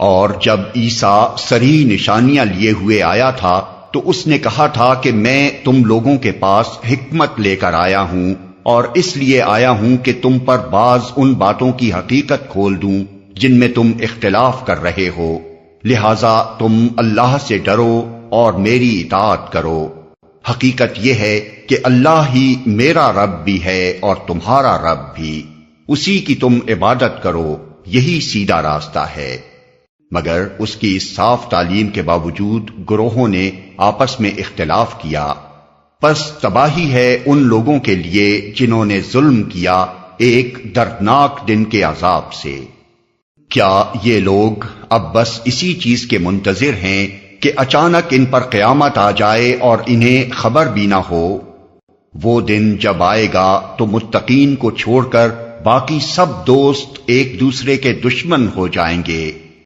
اور جب عیسیٰ صریح نشانیاں لیے ہوئے آیا تھا تو اس نے کہا تھا کہ میں تم لوگوں کے پاس حکمت لے کر آیا ہوں، اور اس لیے آیا ہوں کہ تم پر بعض ان باتوں کی حقیقت کھول دوں جن میں تم اختلاف کر رہے ہو، لہذا تم اللہ سے ڈرو اور میری اطاعت کرو۔ حقیقت یہ ہے کہ اللہ ہی میرا رب بھی ہے اور تمہارا رب بھی، اسی کی تم عبادت کرو، یہی سیدھا راستہ ہے۔ مگر اس کی اس صاف تعلیم کے باوجود گروہوں نے آپس میں اختلاف کیا، پس تباہی ہے ان لوگوں کے لیے جنہوں نے ظلم کیا ایک دردناک دن کے عذاب سے۔ کیا یہ لوگ اب بس اسی چیز کے منتظر ہیں کہ اچانک ان پر قیامت آ جائے اور انہیں خبر بھی نہ ہو؟ وہ دن جب آئے گا تو متقین کو چھوڑ کر باقی سب دوست ایک دوسرے کے دشمن ہو جائیں گے۔